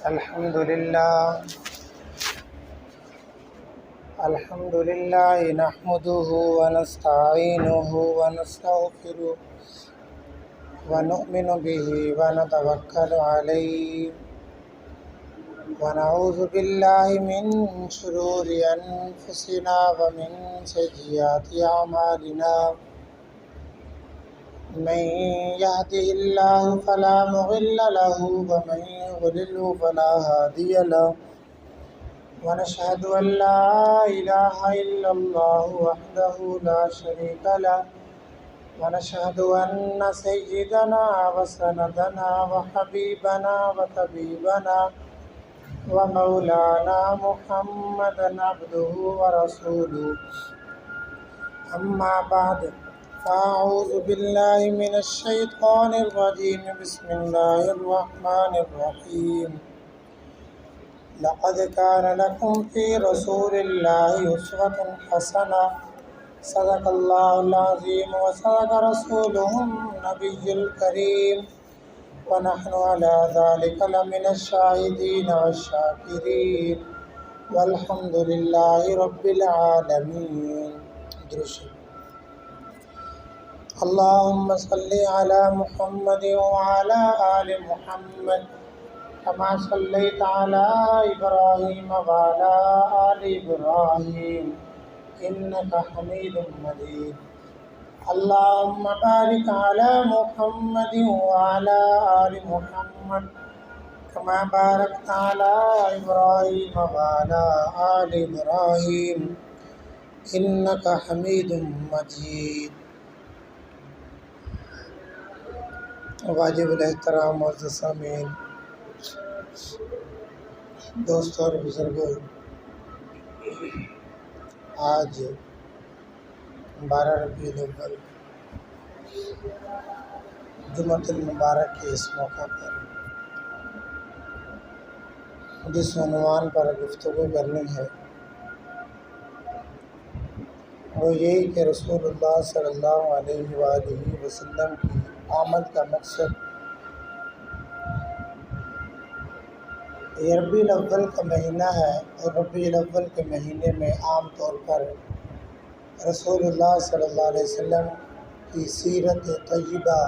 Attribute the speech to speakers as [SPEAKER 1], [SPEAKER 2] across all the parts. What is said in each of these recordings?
[SPEAKER 1] الحمد لله نحمده ونستعينه ونستغفره ونؤمن به ونتوكل عليه ونعوذ بالله من شرور أنفسنا ومن سيئات أعمالنا من يهده الله فلا مضل له ومن يضلل فلا هادي له ونشهد أن لا إله إلا الله وحده لا شريك له ونشهد أن سيدنا وسندنا وحبيبنا وطبيبنا ومولانا محمدا عبده ورسوله أما بعد فأعوذ بالله من الشيطان الرجيم بسم الله الرحمن الرحيم لقد كان لكم في رسول الله أسوة حسنة صدق الله العظيم وصدق رسوله النبي الكريم ونحن على ذلك لمن الشاهدين والشاكرين والحمد لله رب العالمين. اللهم صل على محمد وعلى آل محمد كما صليت على إبراهيم وعلى آل إبراهيم إنك حميد مجيد. اللهم بارك على محمد وعلى آل محمد كما باركت على إبراهيم وعلى آل إبراهيم إنك حميد مجيد. واجب الاحترام معزز سامعین، دوستوں اور بزرگوں، آج 12 ربیع الاول جمعۃ المبارک کے اس موقع پر جس عنوان پر گفتگو کرنی ہے وہ یہی کہ رسول اللہ صلی اللہ علیہ وآلہ وسلم کی آمد کا مقصد یہ ربیع الاول کا مہینہ ہے، اور ربیع الاول کے مہینے میں عام طور پر رسول اللہ صلی اللہ علیہ وسلم کی سیرت طیبہ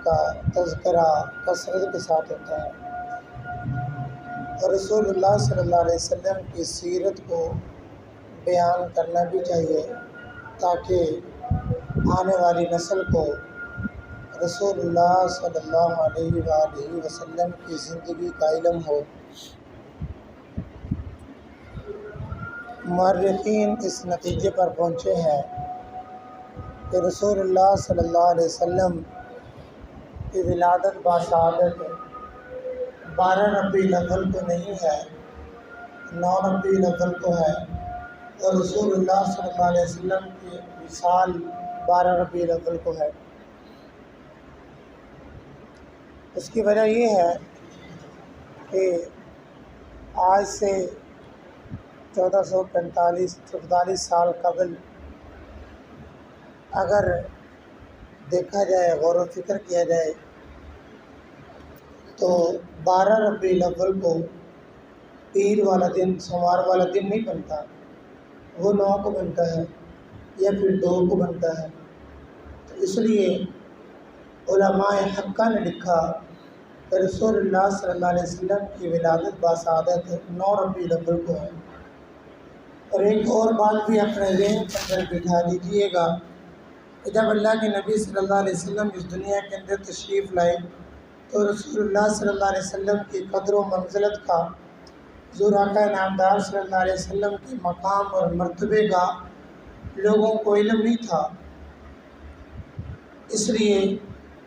[SPEAKER 1] کا تذکرہ کثرت کے ساتھ ہوتا ہے، اور رسول اللہ صلی اللہ علیہ وسلم کی سیرت کو بیان کرنا بھی چاہیے تاکہ آنے والی نسل کو رسول اللہ صلی اللہ علیہ وآلہ وسلم کی زندگی کا علم ہو۔ مورخین اس نتیجے پر پہنچے ہیں کہ رسول اللہ صلی اللہ علیہ وسلم کی ولادت باسعادت 12 ربیع الاول کو نہیں ہے، 9 ربیع الاول کو ہے، اور رسول اللہ صلی اللہ علیہ وسلم کی وصال 12 ربیع الاول کو ہے۔ اس کی وجہ یہ ہے کہ آج سے 1445 سال قبل اگر دیکھا جائے، غور و فکر کیا جائے، تو 12 ربیع الاول کو پیر والا دن، سوموار والا دن نہیں بنتا، وہ 9 کو بنتا ہے یا پھر 2 کو بنتا ہے۔ تو اس لیے علماء حقہ نے لکھا کہ رسول اللہ صلی اللہ علیہ وسلم کی ولادت باسعادت 9 ربیع الاول کو ہے۔ اور ایک اور بات بھی اپنے ذہن کے اندر بٹھا لیجیے گا کہ جب اللہ کے نبی صلی اللہ علیہ وسلم اس دنیا کے اندر تشریف لائے تو رسول اللہ صلی اللہ علیہ وسلم کی قدر و منزلت کا، حضور آقا نامدار صلی اللہ علیہ وسلم کے مقام اور مرتبے کا لوگوں کو علم نہیں تھا۔ اس لیے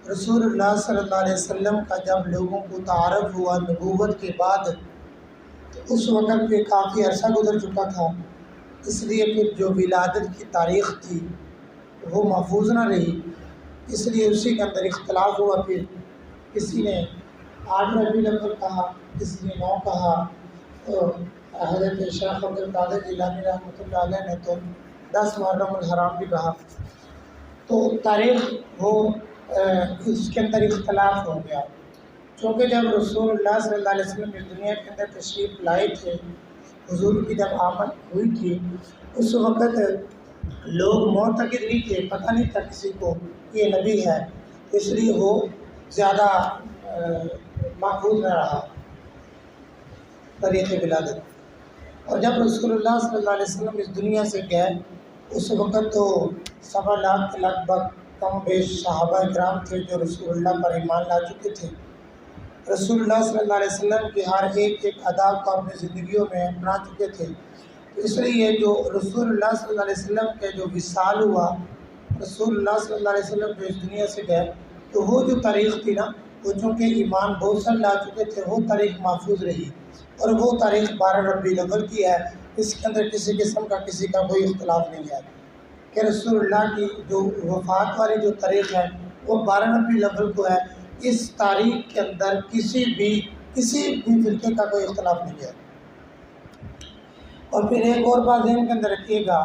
[SPEAKER 1] رسول اللہ صلی اللہ علیہ وسلم کا جب لوگوں کو تعارف ہوا نبوت کے بعد، تو اس وقت پہ کافی عرصہ گزر چکا تھا، اس لیے پھر جو ولادت کی تاریخ تھی وہ محفوظ نہ رہی، اس لیے اسی کے اندر اختلاف ہوا۔ پھر کسی نے 8 ربیع الاول کہا، کسی نے 9 کہا، تو حضرت شیخ عبدالقادر جیلانی رحمۃ اللہ علیہ نے تو 10 محرم الحرام بھی کہا۔ تو تاریخ وہ اس کے اندر اختلاف ہو گیا۔ چونکہ جب رسول اللہ صلی اللہ علیہ وسلم اس دنیا کے اندر تشریف لائے تھے، حضور کی جب آمد ہوئی تھی، اس وقت لوگ معتقد نہیں تھے، پتہ نہیں تھا کسی کو یہ نبی ہے، اس لیے وہ زیادہ محفوظ نہ رہا طریق ولادت۔ اور جب رسول اللہ صلی اللہ علیہ وسلم اس دنیا سے گئے، اس وقت تو 1.25 لاکھ کے لگ بھگ کم بیش صحابہ کرام تھے جو رسول اللہ پر ایمان لا چکے تھے۔ رسول اللہ صلی اللہ علیہ وسلم کی ہر ایک ادا کو اپنی زندگیوں میں اپنا چکے تھے، اس لیے جو رسول اللہ صلی اللہ علیہ وسلم کے جو وصال ہوا، رسول اللہ صلی اللہ علیہ وسلم جو اس دنیا سے گئے، تو وہ جو تاریخ تھی نا، وہ چونکہ ایمان بہت سارے لا چکے تھے، وہ تاریخ محفوظ رہی، اور وہ تاریخ 12 ربیع الاول کی ہے۔ اس کے اندر کسی قسم کا کسی کا کوئی اختلاف نہیں ہے کہ رسول اللہ کی جو وفات والی جو تاریخ ہے وہ 12 ربیع الاول کو ہے۔ اس تاریخ کے اندر کسی بھی فرقے کا کوئی اختلاف نہیں ہے۔ اور پھر ایک اور بات ذہن کے اندر رکھیے گا،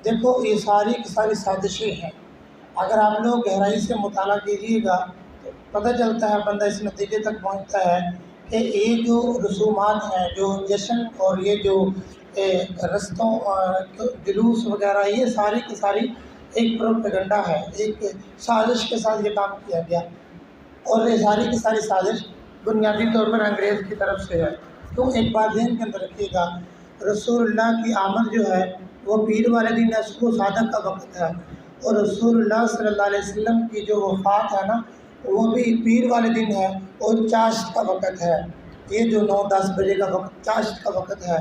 [SPEAKER 1] دیکھو یہ ساری کی ساری سازشیں ہیں، اگر آپ لوگ گہرائی سے مطالعہ کیجیے گا تو پتہ چلتا ہے، بندہ اس نتیجے تک پہنچتا ہے کہ یہ جو رسومات ہیں، جو جشن اور یہ جو رستوں جلوس وغیرہ، یہ ساری کی ساری ایک پروپیگنڈا ہے، ایک سازش کے ساتھ یہ کام کیا گیا، اور یہ ساری کی ساری سازش بنیادی طور پر انگریز کی طرف سے ہے۔ تو ایک بات ذہن کے اندر رکھیے گا، رسول اللہ کی آمد جو ہے وہ پیر والے دن ہے، صبح صادق کا وقت ہے، اور رسول اللہ صلی اللہ علیہ وسلم کی جو وفات ہے نا، وہ بھی پیر والے دن ہے اور چاشت کا وقت ہے، یہ جو 9-10 بجے کا وقت چاشت کا وقت ہے۔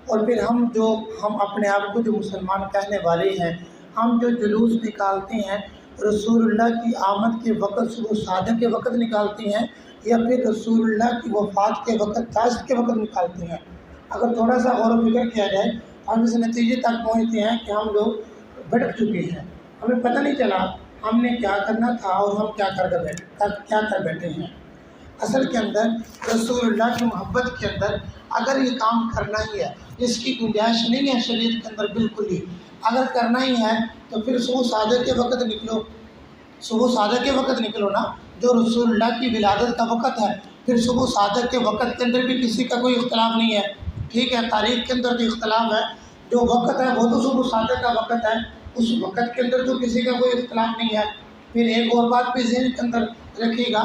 [SPEAKER 1] اور پھر ہم اپنے آپ کو جو مسلمان کہنے والے ہیں، ہم جو جلوس نکالتے ہیں رسول اللہ کی آمد کے وقت صبح صادق کے وقت نکالتے ہیں، یا پھر رسول اللہ کی وفات کے وقت چاشت کے وقت نکالتے ہیں، اگر تھوڑا سا غور و فکر کیا جائے ہم اس نتیجے تک پہنچتے ہیں کہ ہم لوگ بھٹک چکے ہیں، ہمیں پتہ نہیں چلا ہم نے کیا کرنا تھا اور ہم کیا کر بیٹھے ہیں۔ اصل کے اندر رسول اللہ کی محبت کے اندر اگر یہ کام کرنا ہی ہے، اس کی گنجائش نہیں ہے شریعت کے اندر بالکل ہی، اگر کرنا ہی ہے تو پھر صبح صادق کے وقت نکلو، صبح صادق کے وقت نکلو نا، جو رسول اللہ کی ولادت کا وقت ہے، پھر صبح صادق کے وقت کے اندر بھی کسی کا کوئی اختلاف نہیں ہے، ٹھیک ہے، تاریخ کے اندر جو اختلاف ہے، جو وقت ہے وہ تو صبح صادق کا وقت ہے، اس وقت کے اندر تو کسی کا کوئی اختلاف نہیں ہے۔ پھر ایک اور بات بھی ذہن کے اندر رکھیے گا،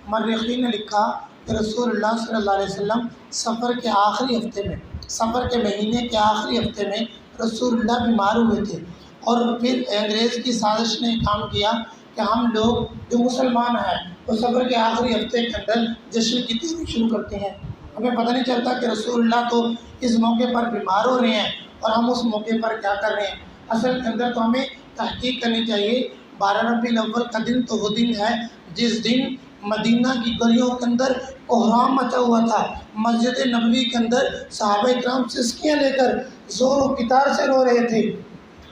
[SPEAKER 1] مورخین نے لکھا کہ رسول اللہ صلی اللہ علیہ وسلم سفر کے آخری ہفتے میں، سفر کے مہینے کے آخری ہفتے میں رسول اللہ بیمار ہوئے تھے، اور پھر انگریز کی سازش نے کام کیا کہ ہم لوگ جو مسلمان ہیں وہ سفر کے آخری ہفتے کے اندر جشن کی تیاری شروع کرتے ہیں۔ ہمیں پتہ نہیں چلتا کہ رسول اللہ تو اس موقع پر بیمار ہو رہے ہیں اور ہم اس موقع پر کیا کر رہے ہیں۔ اصل کے اندر تو ہمیں تحقیق کرنی چاہیے، 12 ربیع الاول کا دن تو وہ دن ہے جس دن مدینہ کی گلیوں کے اندر کوہرام مچا ہوا تھا، مسجد نبوی کے اندر صحابہ کرام سسکیاں لے کر زور و کتار سے رو رہے تھے۔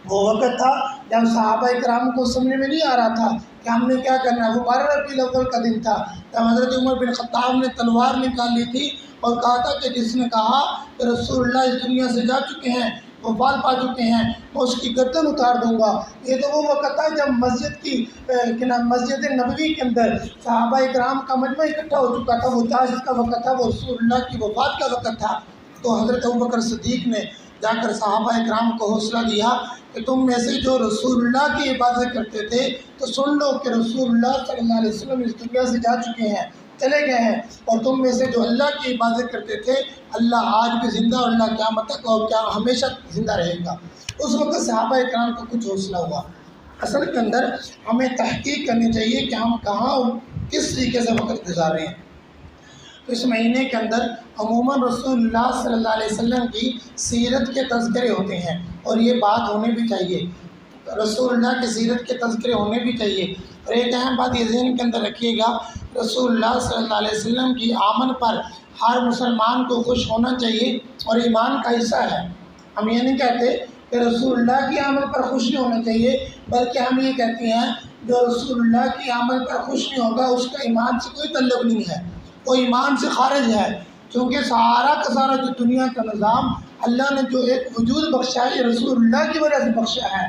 [SPEAKER 1] وہ وقت تھا جب صحابہ کرام کو سمجھ میں نہیں آ رہا تھا کہ ہم نے کیا کرنا ہے۔ وہ 12 ربیع الاول کا دن تھا جب حضرت عمر بن خطاب نے تلوار نکال لی تھی اور کہا تھا کہ جس نے کہا کہ رسول اللہ اس دنیا سے جا چکے ہیں، وہ وفات پا چکے ہیں، میں اس کی گردن اتار دوں گا۔ یہ تو وہ وقت تھا جب مسجد نبوی کے اندر صحابہ کرام کا مجمع اکٹھا ہو چکا تھا، وہ چاشت کا وقت تھا، وہ رسول اللہ کی وفات کا وقت تھا۔ تو حضرت ابوبکر صدیق نے جا کر صحابہ کرام کو حوصلہ دیا کہ تم میں سے جو رسول اللہ کی عبادت کرتے تھے تو سن لو کہ رسول اللہ صلی اللہ علیہ وسلم اس دنیا سے جا چکے ہیں، چلے گئے ہیں، اور تم میں سے جو اللہ کی عبادت کرتے تھے اللہ آج بھی زندہ اور اللہ قیامت تک اور کیا ہمیشہ زندہ رہے گا۔ اس وقت صحابہ کرام کو کچھ حوصلہ ہوا۔ اصل کے اندر ہمیں تحقیق کرنی چاہیے کہ ہم کہاں اور کس طریقے سے وقت گزار رہے ہیں۔ اس مہینے کے اندر عموماً رسول اللہ صلی اللہ علیہ وسلم کی سیرت کے تذکرے ہوتے ہیں، اور یہ بات ہونے بھی چاہیے، رسول اللہ کی سیرت کے تذکرے ہونے بھی چاہیے۔ اور ایک اہم بات یہ ذہن کے اندر رکھیے گا، رسول اللہ صلی اللہ علیہ وسلم کی آمد پر ہر مسلمان کو خوش ہونا چاہیے اور ایمان کا حصہ ہے۔ ہم یہ نہیں کہتے کہ رسول اللہ کی آمد پر خوش نہیں ہونا چاہیے، بلکہ ہم یہ کہتے ہیں جو رسول اللہ کی آمد پر خوش نہیں ہوگا اس کا ایمان سے کوئی تعلق نہیں ہے، وہ ایمان سے خارج ہے، کیونکہ سارا کا سارا جو دنیا کا نظام اللہ نے جو ایک وجود بخشا ہے یہ رسول اللہ کی وجہ سے بخشا ہے۔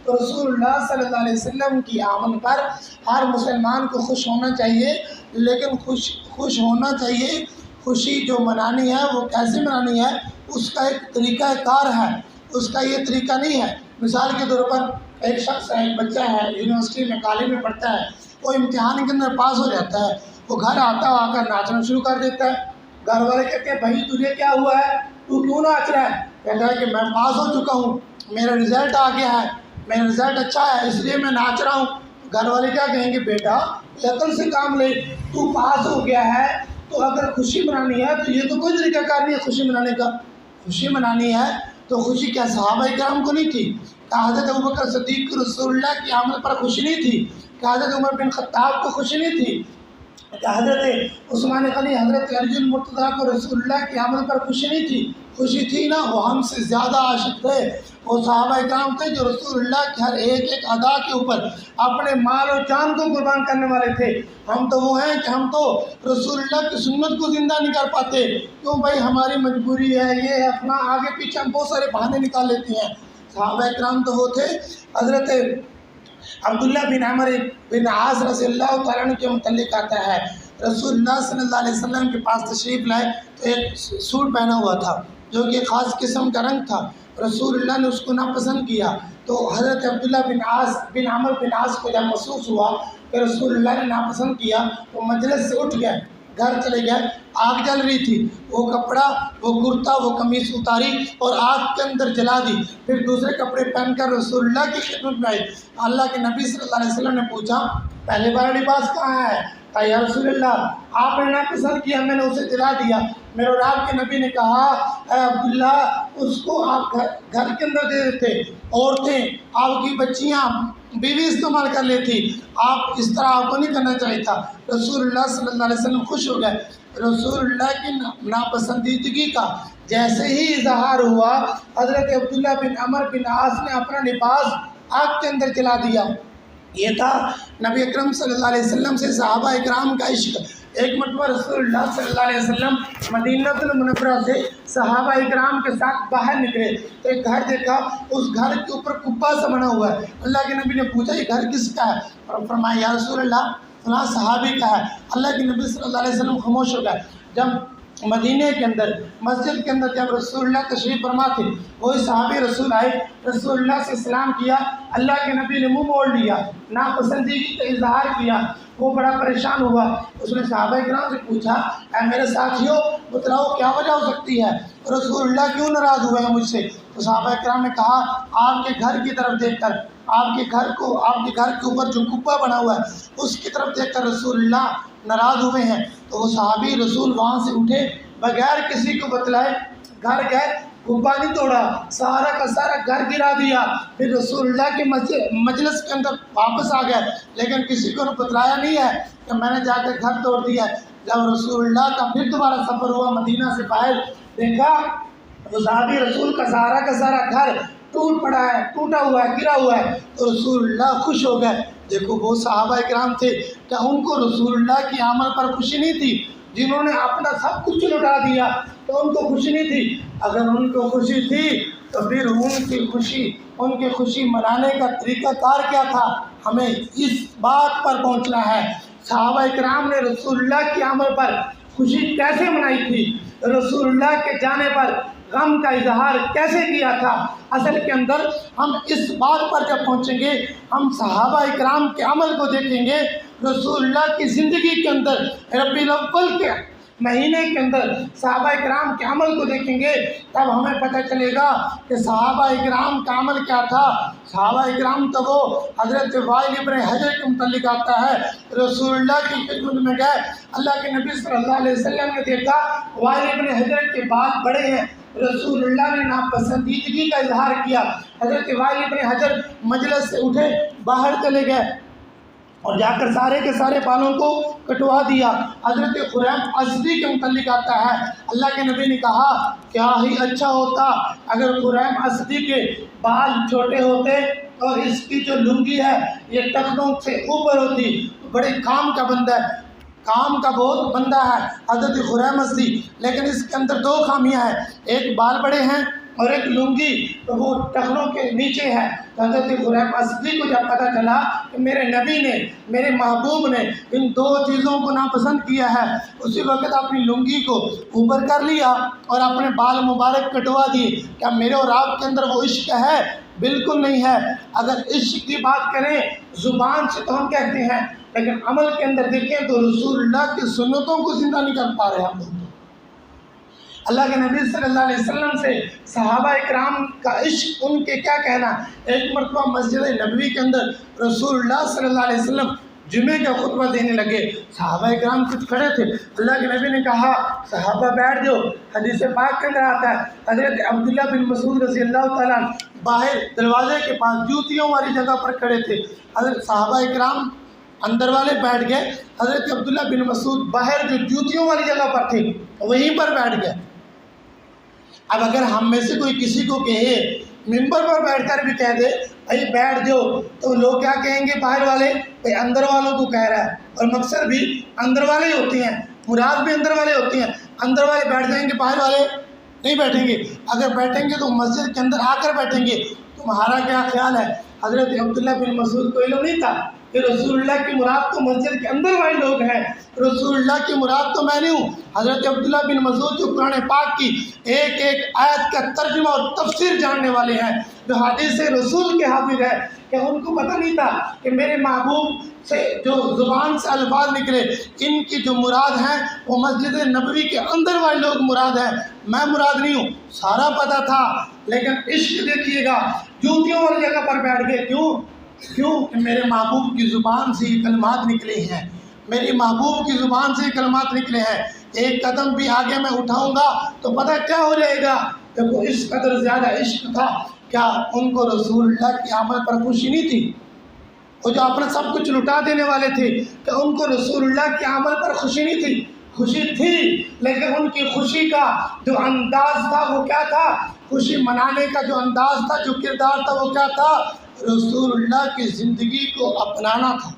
[SPEAKER 1] تو رسول اللہ صلی اللہ علیہ وسلم کی آمد پر ہر مسلمان کو خوش ہونا چاہیے، لیکن خوش ہونا چاہیے، خوشی جو منانی ہے وہ کیسے منانی ہے، اس کا ایک طریقہ کار ہے، اس کا یہ طریقہ نہیں ہے۔ مثال کے طور پر ایک شخص ہے، ایک بچہ ہے، یونیورسٹی میں کالج میں پڑھتا ہے، وہ امتحان کے اندر پاس ہو جاتا ہے، وہ گھر آتا آ کر ناچنا شروع کر دیتا ہے۔ گھر والے کہتے ہیں بھائی تجھے کیا ہوا ہے، تو کیوں ناچ رہا ہے؟ کہتا ہے کہ میں پاس ہو چکا ہوں، میرا رزلٹ آ گیا ہے، میرا رزلٹ اچھا ہے اس لیے میں ناچ رہا ہوں۔ گھر والے کیا کہیں گے، بیٹا عقل سے کام لے، تو پاس ہو گیا ہے تو اگر خوشی منانی ہے تو یہ تو کوئی طریقہ کار نہیں ہے خوشی منانے کا۔ خوشی منانی ہے تو خوشی کیا صحابہ کرام کو نہیں تھی؟ کہ حضرت ابوبکر صدیق رسول اللہ کی آمد پر خوشی نہیں تھی؟ کہ حضرت عمر بن خطاب کو خوشی نہیں تھی؟ کہ حضرت عثمان غنی، حضرت علی المرتضیٰ کو رسول اللہ کی آمد پر خوشی نہیں تھی؟ خوشی تھی نا، وہ ہم سے زیادہ عاشق تھے، وہ صحابہ کرام تھے جو رسول اللہ کی ہر ایک ایک ادا کے اوپر اپنے مال و جان کو قربان کرنے والے تھے۔ ہم تو وہ ہیں کہ ہم تو رسول اللہ کی سنت کو زندہ نہیں کر پاتے، کیوں بھائی ہماری مجبوری ہے، یہ ہے اپنا، آگے پیچھے ہم بہت سارے بہانے نکال لیتے ہیں۔ صحابہ کرام تو وہ تھے۔ حضرت عبداللہ بن عمر بن عاص رضی اللہ تعالیٰ عنہ کے متعلق آتا ہے، رسول اللہ صلی اللہ علیہ وسلم کے پاس تشریف لائے تو ایک سوٹ پہنا ہوا تھا جو کہ خاص قسم کا رنگ تھا، رسول اللہ نے اس کو ناپسند کیا، تو حضرت عبداللہ بن عمر بن عاص کو جب محسوس ہوا کہ رسول اللہ نے ناپسند کیا تو مجلس سے اٹھ گئے، گھر چلے گئے۔ آگ جل رہی تھی، وہ کپڑا، وہ کرتا، وہ قمیص اتاری اور آگ کے اندر جلا دی، پھر دوسرے کپڑے پہن کر رسول اللہ کی خدمت میں آئی۔ اللہ کے نبی صلی اللہ علیہ وسلم نے پوچھا پہلے والا لباس کہاں ہے؟ کہا یا رسول اللہ آپ نے ناپسند کیا، میں نے اسے جلا دیا۔ میرے اور آپ کے نبی نے کہا اے عبداللہ اس کو آپ گھر کے اندر دے دیتے، عورتیں، آپ کی بچیاں، بیوی استعمال کر لیتی، آپ اس طرح آپ کو نہیں کرنا چاہیے تھا۔ رسول اللہ صلی اللہ علیہ وسلم خوش ہو گئے۔ رسول اللہ کی ناپسندیدگی کا جیسے ہی اظہار ہوا، حضرت عبداللہ بن عمر بن عاص نے اپنا لباس آگ کے اندر جلا دیا۔ یہ تھا نبی اکرم صلی اللہ علیہ وسلم سے صحابہ اکرام کا عشق۔ ایک مرتبہ رسول اللہ صلی اللہ علیہ وسلم مدینہ المنورہ سے صحابہ اکرام کے ساتھ باہر نکلے تو ایک گھر دیکھا، اس گھر کے اوپر کبا سا بنا ہوا ہے۔ اللہ کے نبی نے پوچھا یہ گھر کس کا ہے؟ اور فرمایا یا رسول اللہ فلاں صحابی کا ہے۔ اللہ کے نبی صلی اللہ علیہ وسلم خاموش ہو گئے۔ جب مدینہ کے اندر مسجد کے اندر جب رسول اللہ تشریف فرما تھے، وہی صحابی رسول آئے، رسول اللہ سے سلام کیا، اللہ کے نبی نے منہ موڑ لیا، ناپسندیدگی کا اظہار کیا، وہ بڑا پریشان ہوا۔ اس نے صحابہ کرام سے پوچھا اے میرے ساتھیوں بتلاؤ کیا وجہ ہو سکتی ہے، رسول اللہ کیوں ناراض ہوئے ہیں مجھ سے؟ تو صحابہ کرام نے کہا آپ کے گھر کی طرف دیکھ کر، آپ کے گھر کے اوپر جو کبا بنا ہوا ہے اس کی طرف دیکھ کر رسول اللہ ناراض ہوئے ہیں۔ تو وہ صحابی رسول وہاں سے اٹھے بغیر کسی کو بتلائے، گھر گئے، کبا نہیں توڑا، سارا کا سارا گھر گرا دیا، پھر رسول اللہ کے مجلس کے اندر واپس آ گئے، لیکن کسی کو بتلایا نہیں ہے کہ میں نے جا کر گھر توڑ دیا ہے۔ جب رسول اللہ کا پھر دوبارہ سفر ہوا، مدینہ سے باہر دیکھا وہ صحابی رسول کا سارا گھر ٹوٹ پڑا ہے، ٹوٹا ہوا ہے، گرا ہوا ہے، تو رسول اللہ خوش ہو گئے۔ دیکھو وہ صحابہ کرام تھے، کیا ان کو رسول اللہ کی آمد پر خوشی نہیں تھی؟ جنہوں نے اپنا سب کچھ لٹا دیا تو ان کو خوشی نہیں تھی؟ اگر ان کو خوشی تھی تو پھر ان کی خوشی منانے کا طریقہ کار کیا تھا؟ ہمیں اس بات پر پہنچنا ہے۔ صحابہ کرام نے رسول اللہ کی آمد پر خوشی کیسے منائی تھی؟ رسول اللہ کے جانے پر غم کا اظہار کیسے کیا تھا؟ اصل کے اندر ہم اس بات پر جب پہنچیں گے، ہم صحابہ اکرام کے عمل کو دیکھیں گے، رسول اللہ کی زندگی کے اندر ربیع الاول کے مہینے کے اندر صحابہ اکرام کے عمل کو دیکھیں گے، تب ہمیں پتہ چلے گا کہ صحابہ اکرام کا عمل کیا تھا۔ صحابہ اکرام تو وہ حضرت وائل ابن حجر کے متعلق آتا ہے، رسول اللہ کی خدمت میں گئے، اللہ کے نبی صلی اللہ علیہ وسلم نے دیکھا وائل ابن حجر کے بال بڑے ہیں، رسول اللہ نے ناپسندیدگی کا اظہار کیا، حضرت وائل ابن حجر مجلس سے اٹھے باہر چلے گئے اور جا کر سارے کے سارے بالوں کو کٹوا دیا۔ حضرت خریم اسدی کے متعلق آتا ہے، اللہ کے نبی نے کہا کیا ہی اچھا ہوتا اگر خریم اسدی کے بال چھوٹے ہوتے اور اس کی جو لنگی ہے یہ ٹخنوں سے اوپر ہوتی، بڑے کام کا بندہ ہے، کام کا بہت بندہ ہے حضرت خریم اسدی، لیکن اس کے اندر دو خامیاں ہیں، ایک بال بڑے ہیں اور ایک لنگی وہ ٹخنوں کے نیچے ہے۔ تو حضرت حذیفہ صدیق کو جب پتہ چلا کہ میرے نبی نے، میرے محبوب نے ان دو چیزوں کو ناپسند کیا ہے، اسی وقت اپنی لنگی کو اوپر کر لیا اور اپنے بال مبارک کٹوا دیے۔ کیا میرے اور آپ کے اندر وہ عشق ہے؟ بالکل نہیں ہے۔ اگر عشق کی بات کریں زبان سے تو ہم کہتے ہیں، لیکن عمل کے اندر دیکھیں تو رسول اللہ کی سنتوں کو زندہ نہیں کر پا رہے ہم لوگ۔ اللہ کے نبی صلی اللہ علیہ وسلم سے صحابہ اکرام کا عشق، ان کے کیا کہنا۔ ایک مرتبہ مسجد نبوی کے اندر رسول اللہ صلی اللہ علیہ وسلم جمعے کا خطبہ دینے لگے، صحابہ اکرام کچھ کھڑے تھے، اللہ کے نبی نے کہا صحابہ بیٹھ جاؤ۔ حدیث پاک کے اندر آتا ہے حضرت عبداللہ بن مسعود رضی اللہ تعالیٰ عنہ باہر دروازے کے پاس جوتیوں والی جگہ پر کھڑے تھے، حضرت صحابہ اکرام اندر والے بیٹھ گئے، حضرت عبداللہ بن مسعود باہر جو جوتیوں والی جگہ پر تھے وہیں پر بیٹھ گئے۔ اب اگر ہم میں سے کوئی کسی کو کہے، ممبر پر بیٹھ کر بھی کہہ دے بھائی بیٹھ جاؤ، تو لوگ کیا کہیں گے باہر والے؟ بھائی اندر والوں کو کہہ رہا ہے، اور مقصد بھی اندر والے ہی ہوتے ہیں، مراد بھی اندر والے ہوتے ہیں۔ اندر والے بیٹھ جائیں گے، باہر والے نہیں بیٹھیں گے۔ اگر بیٹھیں گے تو مسجد کے اندر آ کر بیٹھیں گے۔ تمہارا کیا خیال ہے؟ حضرت عبداللہ بن مسعود کو علم نہیں تھا کہ رسول اللہ کی مراد تو مسجد کے اندر والے لوگ ہیں، رسول اللہ کی مراد تو میں نہیں ہوں۔ حضرت عبداللہ بن مسعود جو قرآن پاک کی ایک ایک آیت کا ترجمہ اور تفسیر جاننے والے ہیں، جو حدیث رسول کے حافظ ہے، کہ ان کو پتہ نہیں تھا کہ میرے محبوب سے جو زبان سے الفاظ نکلے ان کی جو مراد ہیں وہ مسجد نبوی کے اندر والے لوگ مراد ہیں، میں مراد نہیں ہوں، سارا پتہ تھا۔ لیکن عشق دیکھیے گا، جوتیوں والی جگہ پر بیٹھ گئے۔ کیوں کہ میرے محبوب کی زبان سے یہ کلمات نکلے ہیں، میری محبوب کی زبان سے یہ کلمات نکلے ہیں، ایک قدم بھی آگے میں اٹھاؤں گا تو پتہ کیا ہو جائے گا۔ دیکھو اس قدر زیادہ عشق تھا، کیا ان کو رسول اللہ کی آمد پر خوشی نہیں تھی؟ وہ جو اپنا سب کچھ لٹا دینے والے تھے، کہ ان کو رسول اللہ کی آمد پر خوشی نہیں تھی؟ خوشی تھی، لیکن ان کی خوشی کا جو انداز تھا وہ کیا تھا؟ خوشی منانے کا جو انداز تھا، جو کردار تھا وہ کیا تھا؟ رسول اللہ کی زندگی کو اپنانا تھا۔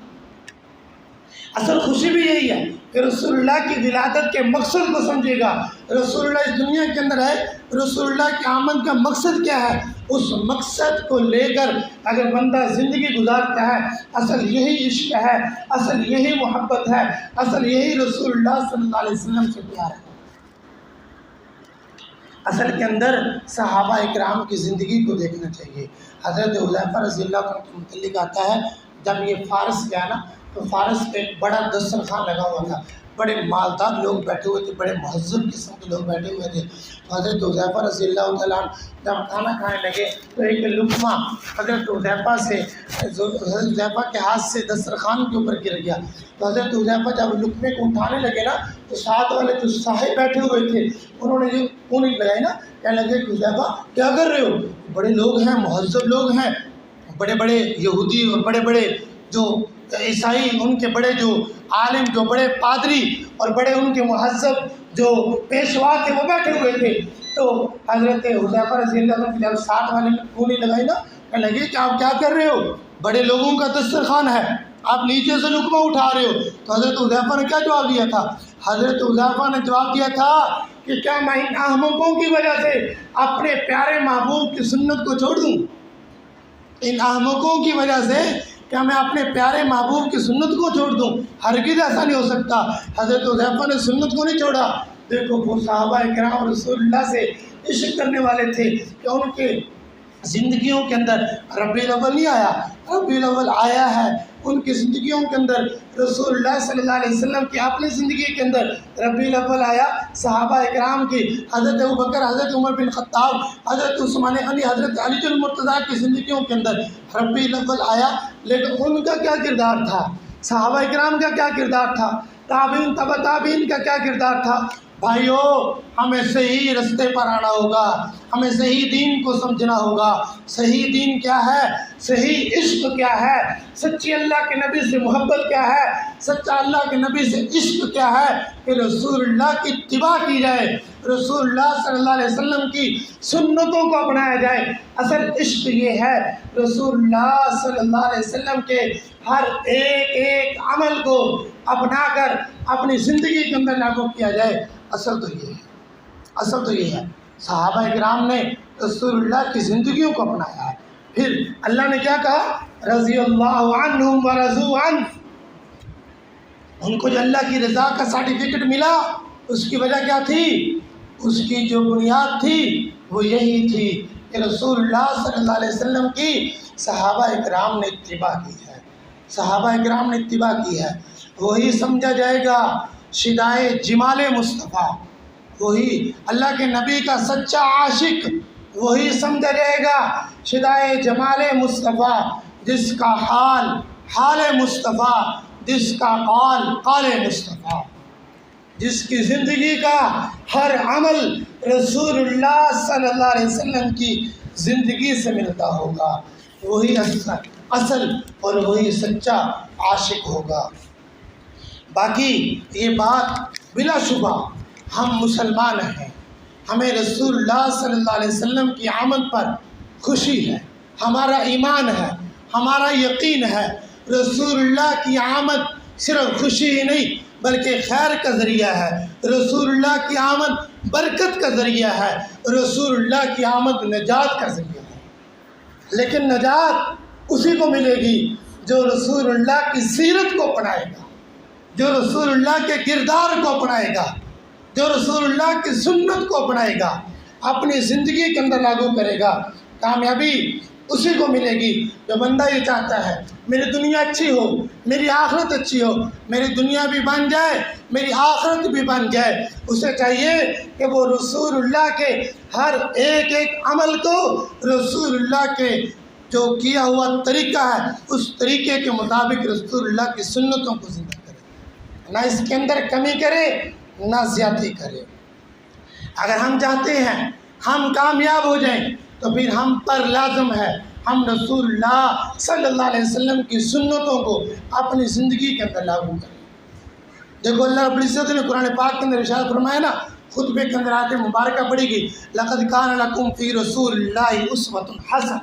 [SPEAKER 1] اصل خوشی بھی یہی ہے کہ رسول اللہ کی ولادت کے مقصد کو سمجھے گا۔ رسول اللہ اس دنیا کے اندر ہے، رسول اللہ کی آمد کا مقصد کیا ہے، اس مقصد کو لے کر اگر بندہ زندگی گزارتا ہے، اصل یہی عشق ہے، اصل یہی محبت ہے، اصل یہی رسول اللہ صلی اللہ علیہ وسلم سے پیار ہے۔ اصل کے اندر صحابہ اکرام کی زندگی کو دیکھنا چاہیے۔ حضرت حذیفہ رضی اللہ عنہ کے متعلق آتا ہے، جب یہ فارس گیا نا تو فارس پہ ایک بڑا دسترخوان لگا ہوا تھا، بڑے مالدار لوگ بیٹھے ہوئے تھے، بڑے مہذب قسم کے لوگ بیٹھے ہوئے تھے۔ تو حضرت حذیفہ رضی اللہ تعالیٰ عنہ جب کھانا کھانے لگے تو ایک لقمہ حضرت حذیفہ کے ہاتھ سے دسترخوان کے اوپر گر گیا۔ تو حضرت حذیفہ جب لقمے کو اٹھانے لگے نا تو ساتھ والے جو صاحب بیٹھے ہوئے تھے انہوں نے یہ اونگلی لگائی نا، کہنے لگے کہ حذیفہ کیا کر رہے ہو؟ بڑے لوگ ہیں، مہذب لوگ ہیں، بڑے بڑے یہودی اور بڑے بڑے جو عیسائی، ان کے بڑے جو عالم، جو بڑے پادری اور بڑے ان کے مہذب جو پیشوا تھے وہ بیٹھے ہوئے تھے۔ تو حضرت حذیفہ رضی اللہ عنہ جب ساتھ والے نے اونگلی لگائی نا، کہنے لگے کہ آپ کیا کر رہے ہو؟ بڑے لوگوں کا دسترخوان ہے، آپ نیچے سے لقمہ اٹھا رہے ہو۔ تو حضرت حذیفہ نے کیا جواب دیا تھا؟ حضرت حذیفہ نے جواب دیا تھا کہ کیا میں ان احمقوں کی وجہ سے اپنے پیارے محبوب کی سنت کو چھوڑ دوں؟ ان احمقوں کی وجہ سے کیا میں اپنے پیارے محبوب کی سنت کو چھوڑ دوں؟ ہرگز ایسا نہیں ہو سکتا۔ حضرت حذیفہ نے سنت کو نہیں چھوڑا۔ دیکھو وہ صحابہ اکرام رسول اللہ سے عشق کرنے والے تھے کہ ان کے زندگیوں کے اندر ربیع الاول نہیں آیا، ربیع الاول آیا ہے ان کی زندگیوں کے اندر۔ رسول اللہ صلی اللہ علیہ وسلم کی اپنی زندگی کے اندر ربیع الاول آیا، صحابہ اکرام کی حضرت ابوبکر، حضرت عمر بن خطاب، حضرت عثمان غنی، حضرت علی المرتضیٰ کی زندگیوں کے اندر ربیع الاول آیا، لیکن ان کا کیا کردار تھا؟ صحابہ اکرام کا کیا کردار تھا؟ تابعین، تبع تابعین کا کیا کردار تھا؟ بھائیو، ہمیں صحیح رستے پر آنا ہوگا، ہمیں صحیح دین کو سمجھنا ہوگا۔ صحیح دین کیا ہے؟ صحیح عشق کیا ہے؟ سچی اللہ کے نبی سے محبت کیا ہے؟ سچا اللہ کے نبی سے عشق کیا ہے؟ کہ رسول اللہ کی اتباع کی جائے، رسول اللہ صلی اللہ علیہ وسلم کی سنتوں کو اپنایا جائے۔ اصل عشق یہ ہے، رسول اللہ صلی اللہ علیہ وسلم کے ہر ایک ایک عمل کو اپنا کر اپنی زندگی کے اندر لاگو کیا جائے۔ اصل تو یہ ہے، اصل تو یہ ہے۔ صحابہ اکرام نے رسول اللہ کی زندگیوں کو اپنایا ہے۔ پھر اللہ نے کیا کہا؟ رضی اللہ عنہم ورضوا عنہ، ان کو جو اللہ کی رضا کا سرٹیفکیٹ ملا اس کی وجہ کیا تھی؟ اس کی جو بنیاد تھی وہ یہی تھی کہ رسول اللہ صلی اللہ علیہ وسلم کی صحابہ اکرام نے اتباع کی ہے، صحابہ اکرام نے اتباع کی ہے۔ وہی سمجھا جائے گا شدائے جمال مصطفیٰ، وہی اللہ کے نبی کا سچا عاشق، وہی سمجھا جائے گا شدائے جمال مصطفیٰ، جس کا حال حال مصطفیٰ، جس کا قال قال مصطفیٰ، جس کی زندگی کا ہر عمل رسول اللہ صلی اللہ علیہ وسلم کی زندگی سے ملتا ہوگا، وہی اصل اور وہی سچا عاشق ہوگا۔ باقی یہ بات بلا شبہ ہم مسلمان ہیں، ہمیں رسول اللہ صلی اللہ علیہ وسلم کی آمد پر خوشی ہے، ہمارا ایمان ہے، ہمارا یقین ہے۔ رسول اللہ کی آمد صرف خوشی ہی نہیں بلکہ خیر کا ذریعہ ہے، رسول اللہ کی آمد برکت کا ذریعہ ہے، رسول اللہ کی آمد نجات کا ذریعہ ہے۔ لیکن نجات اسی کو ملے گی جو رسول اللہ کی سیرت کو اپنائے گا، جو رسول اللہ کے کردار کو اپنائے گا، جو رسول اللہ کی سنت کو اپنائے گا، اپنی زندگی کے اندر لاگو کرے گا۔ کامیابی اسی کو ملے گی جو بندہ یہ چاہتا ہے میری دنیا اچھی ہو، میری آخرت اچھی ہو، میری دنیا بھی بن جائے، میری آخرت بھی بن جائے۔ اسے چاہیے کہ وہ رسول اللہ کے ہر ایک ایک عمل کو رسول اللہ کے جو کیا ہوا طریقہ ہے اس طریقے کے مطابق رسول اللہ کی سنتوں کو زندہ کرے، نہ اس کے اندر کمی کرے نہ زیادتی کرے۔ اگر ہم چاہتے ہیں ہم کامیاب ہو جائیں تو پھر ہم پر لازم ہے ہم رسول اللہ صلی اللہ علیہ وسلم کی سنتوں کو اپنی زندگی کے اندر لاگو کریں۔ دیکھو اللہ رب العزت نے قرآن پاک کے اندر ارشاد فرمایا نا، خطبے کے اندر آیت مبارکہ پڑھی گئی، لقد کان لکم فی رسول اللہ اسوۃ حسنہ۔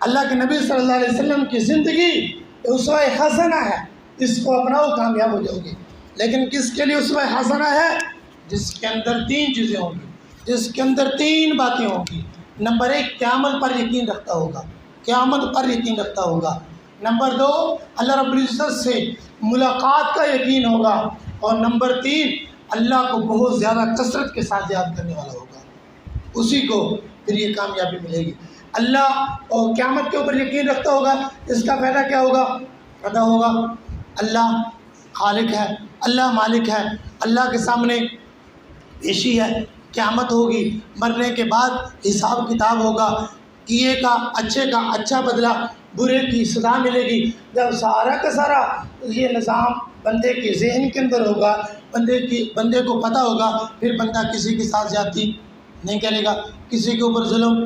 [SPEAKER 1] اللہ کے نبی صلی اللہ علیہ وسلم کی زندگی اسوہ حسنہ ہے، اس کو اپناؤ کامیاب ہو جاؤ گے۔ لیکن کس کے لیے اسوہ حسنہ ہے؟ جس کے اندر تین چیزیں ہوں گی، جس کے اندر تین باتیں ہوں گی۔ نمبر ایک، قیامت پر یقین رکھتا ہوگا، قیامت پر یقین رکھتا ہوگا۔ نمبر دو، اللہ رب العزت سے ملاقات کا یقین ہوگا، اور نمبر تین، اللہ کو بہت زیادہ کثرت کے ساتھ یاد کرنے والا ہوگا، اسی کو پھر یہ کامیابی ملے گی۔ اللہ اور قیامت کے اوپر یقین رکھتا ہوگا، اس کا فائدہ کیا ہوگا؟ فائدہ ہوگا اللہ خالق ہے، اللہ مالک ہے، اللہ کے سامنے پیشی ہے، قیامت ہوگی، مرنے کے بعد حساب کتاب ہوگا، کیے کا اچھے کا اچھا بدلہ، برے کی سزا ملے گی۔ جب سارا کا سارا یہ نظام بندے کے ذہن کے اندر ہوگا، بندے کو پتہ ہوگا، پھر بندہ کسی کے ساتھ زیادتی نہیں کرے گا، کسی کے اوپر ظلم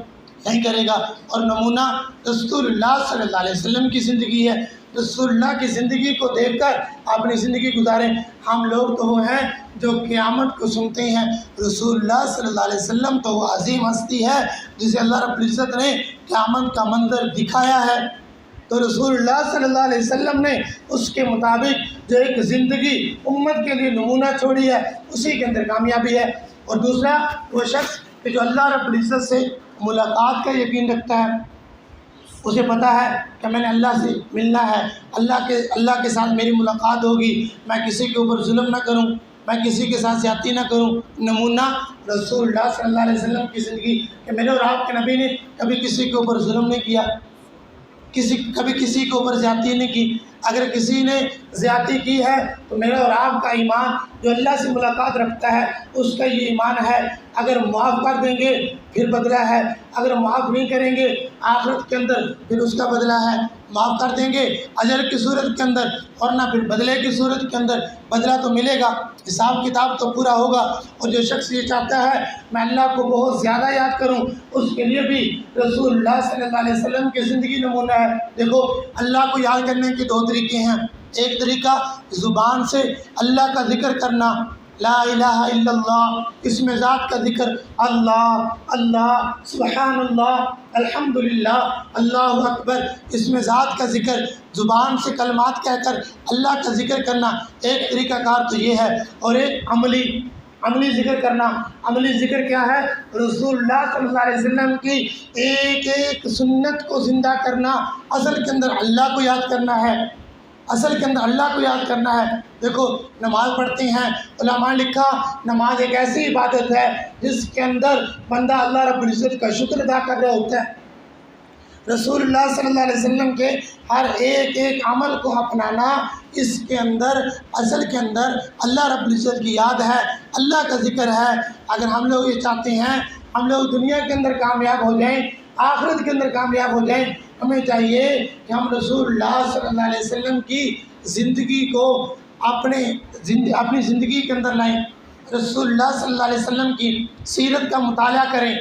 [SPEAKER 1] نہیں کرے گا۔ اور نمونہ رسول اللہ صلی اللہ علیہ وسلم کی زندگی ہے، رسول اللہ کی زندگی کو دیکھ کر اپنی زندگی گزاریں۔ ہم لوگ تو وہ ہیں جو قیامت کو سنتے ہیں، رسول اللہ صلی اللہ علیہ وسلم تو وہ عظیم ہستی ہے جسے اللہ رب العزت نے قیامت کا منظر دکھایا ہے، تو رسول اللہ صلی اللہ علیہ وسلم نے اس کے مطابق جو ایک زندگی امت کے لیے نمونہ چھوڑی ہے، اسی کے اندر کامیابی ہے۔ اور دوسرا، وہ شخص کہ جو اللہ رب العزت سے ملاقات کا یقین رکھتا ہے، اسے پتہ ہے کہ میں نے اللہ سے ملنا ہے، اللہ کے ساتھ میری ملاقات ہوگی، میں کسی کے اوپر ظلم نہ کروں، میں کسی کے ساتھ زیادتی نہ کروں۔ نمونہ رسول اللہ صلی اللہ علیہ وسلم کی زندگی کہ میرے اور آپ کے نبی نے کبھی کسی کے اوپر ظلم نہیں کیا، کبھی کسی کے اوپر زیادتی نہیں کی۔ اگر کسی نے زیادتی کی ہے تو میرا اور آپ کا ایمان جو اللہ سے ملاقات رکھتا ہے اس کا یہ ایمان ہے، اگر معاف کر دیں گے پھر بدلہ ہے، اگر معاف نہیں کریں گے آخرت کے اندر پھر اس کا بدلہ ہے۔ معاف کر دیں گے اجر کی صورت کے اندر، اور نہ پھر بدلے کی صورت کے اندر بدلہ تو ملے گا، حساب کتاب تو پورا ہوگا۔ اور جو شخص یہ چاہتا ہے میں اللہ کو بہت زیادہ یاد کروں، اس کے لیے بھی رسول اللہ صلی اللہ علیہ وسلم کی زندگی نمونہ ہے۔ دیکھو اللہ کو یاد کرنے کے دو طریقے ہیں، ایک طریقہ زبان سے اللہ کا ذکر کرنا، لا الہ الا اللہ، اس میں ذات کا ذکر، اللہ اللہ سبحان اللہ الحمدللہ اللہ اکبر، اس میں ذات کا ذکر، زبان سے کلمات کہہ کر اللہ کا ذکر کرنا ایک طریقہ کار تو یہ ہے۔ اور ایک عملی ذکر کرنا۔ عملی ذکر کیا ہے؟ رسول اللہ صلی اللہ علیہ وسلم کی ایک ایک سنت کو زندہ کرنا، اصل کے اندر اللہ کو یاد کرنا ہے، اصل کے اندر اللہ کو یاد کرنا ہے۔ دیکھو نماز پڑھتے ہیں، علماء نے لکھا نماز ایک ایسی عبادت ہے جس کے اندر بندہ اللہ رب العزت کا شکر ادا کر رہا ہوتا ہے۔ رسول اللہ صلی اللہ علیہ وسلم کے ہر ایک ایک عمل کو اپنانا، اس کے اندر اصل کے اندر اللہ رب العزت کی یاد ہے، اللہ کا ذکر ہے۔ اگر ہم لوگ یہ چاہتے ہیں ہم لوگ دنیا کے اندر کامیاب ہو جائیں، آخرت کے اندر کامیاب ہو جائیں، ہمیں چاہیے کہ ہم رسول اللہ صلی اللہ علیہ وسلم کی زندگی کو اپنی زندگی کے اندر لائیں، رسول اللہ صلی اللہ علیہ وسلم کی سیرت کا مطالعہ کریں،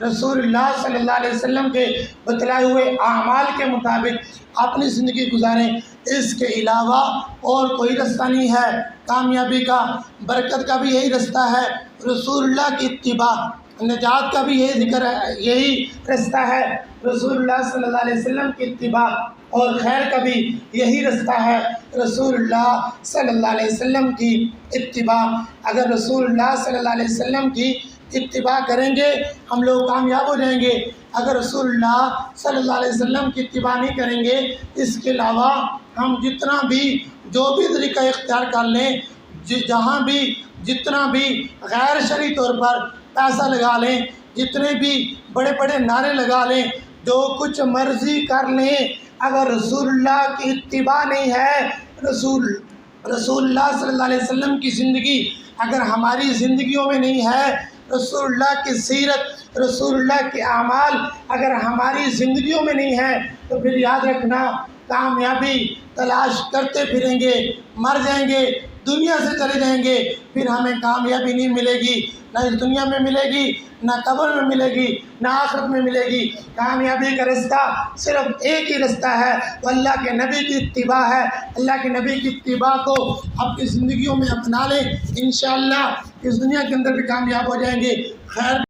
[SPEAKER 1] رسول اللہ صلی اللہ علیہ وسلم کے بتلائے ہوئے اعمال کے مطابق اپنی زندگی گزاریں۔ اس کے علاوہ اور کوئی رستہ نہیں ہے کامیابی کا، برکت کا بھی یہی رستہ ہے، رسول اللہ کی اتباع، نجات کا بھی یہی ذکر ہے، یہی رستہ ہے، رسول اللہ صلی اللہ علیہ وسلم کی اتباع، اور خیر کا بھی یہی رستہ ہے، رسول اللہ صلی اللہ علیہ وسلم کی اتباع۔ اگر رسول اللہ صلی اللہ علیہ وسلم کی اتباع کریں گے ہم لوگ کامیاب ہو جائیں گے۔ اگر رسول اللہ صلی اللہ علیہ وسلم کی اتباع نہیں کریں گے، اس کے علاوہ ہم جتنا بھی جو بھی طریقہ اختیار کر لیں، جہاں بھی جتنا بھی غیر شرعی طور پر پیسہ لگا لیں، جتنے بھی بڑے بڑے نعرے لگا لیں، جو کچھ مرضی کر لیں، اگر رسول اللہ کی اتباع نہیں ہے، رسول اللہ صلی اللہ علیہ وسلم کی زندگی اگر ہماری زندگیوں میں نہیں ہے، رسول اللہ کی سیرت، رسول اللہ کے اعمال اگر ہماری زندگیوں میں نہیں ہے، تو پھر یاد رکھنا کامیابی تلاش کرتے پھریں گے، مر جائیں گے، دنیا سے چلے جائیں گے، پھر ہمیں کامیابی نہیں ملے گی، نہ اس دنیا میں ملے گی، نہ قبر میں ملے گی، نہ آخرت میں ملے گی۔ کامیابی کا رستہ صرف ایک ہی رستہ ہے، وہ اللہ کے نبی کی اتباع ہے۔ اللہ کے نبی کی اتباع کو اپنی زندگیوں میں اپنا لیں، انشاءاللہ اس دنیا کے اندر بھی کامیاب ہو جائیں گے۔ خیر